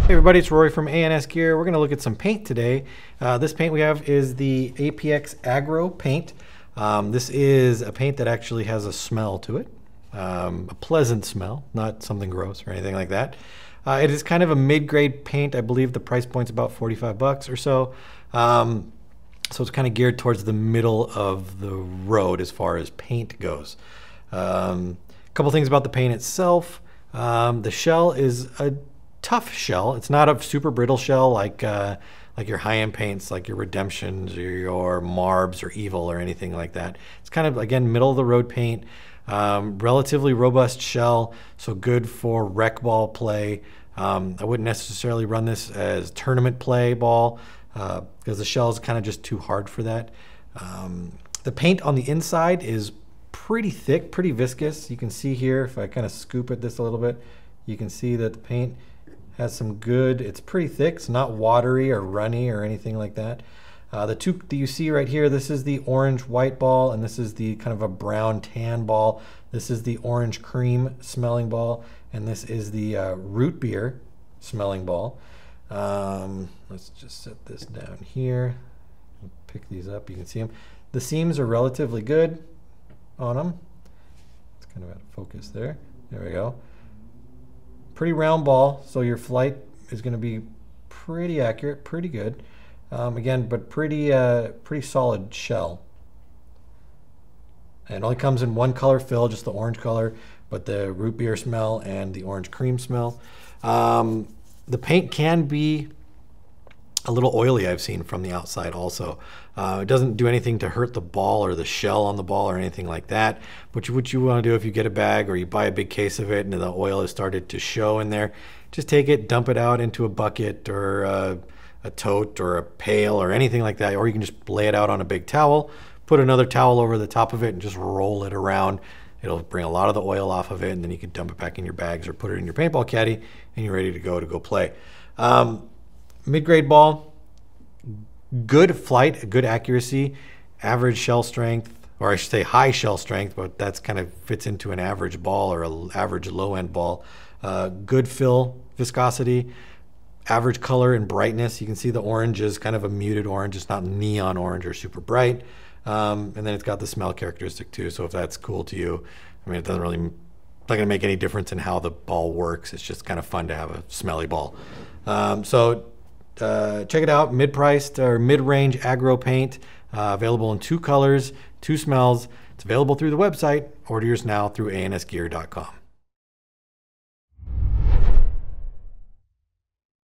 Hey everybody, it's Rory from ANS Gear. We're going to look at some paint today. This paint we have is the APX Agro paint. This is a paint that actually has a smell to it, a pleasant smell, not something gross or anything like that. It is kind of a mid-grade paint. I believe the price point's about 45 bucks or so. So it's kind of geared towards the middle of the road as far as paint goes. A couple things about the paint itself. The shell is a tough shell. It's not a super brittle shell like your high-end paints, like your Redemptions or your Marbs or Evil or anything like that. It's kind of, again, middle-of-the-road paint. Relatively robust shell, so good for rec ball play. I wouldn't necessarily run this as tournament play ball because the shell is kind of just too hard for that. The paint on the inside is pretty thick, pretty viscous. You can see here, if I kind of scoop at this a little bit, you can see that the paint has some good, it's pretty thick. It's not watery or runny or anything like that. The two that you see right here, this is the orange-white ball, and this is the kind of a brown-tan ball. This is the orange cream smelling ball, and this is the root beer smelling ball. Let's just set this down here. Pick these up, you can see them. The seams are relatively good on them. It's kind of out of focus there. There we go. Pretty round ball, so your flight is going to be pretty accurate, pretty good. Again, but pretty solid shell. And it only comes in one color fill, just the orange color, but the root beer smell and the orange cream smell. The paint can be a little oily, I've seen from the outside also. It doesn't do anything to hurt the ball or the shell on the ball or anything like that. But what you want to do if you get a bag or you buy a big case of it and the oil has started to show in there, just take it, dump it out into a bucket or a tote or a pail or anything like that. Or you can just lay it out on a big towel, put another towel over the top of it and just roll it around. It'll bring a lot of the oil off of it, and then you can dump it back in your bags or put it in your paintball caddy and you're ready to go play. Mid-grade ball, good flight, good accuracy, average shell strength, or I should say high shell strength, but that's kind of fits into an average ball or an average low-end ball. Good fill viscosity, average color and brightness. You can see the orange is kind of a muted orange. It's not neon orange or super bright. And then it's got the smell characteristic too. So if that's cool to you, I mean, it doesn't really, not going to make any difference in how the ball works. It's just kind of fun to have a smelly ball. Check it out, mid-priced or mid-range Agro paint, available in 2 colors, 2 smells. It's available through the website. Order yours now through ansgear.com.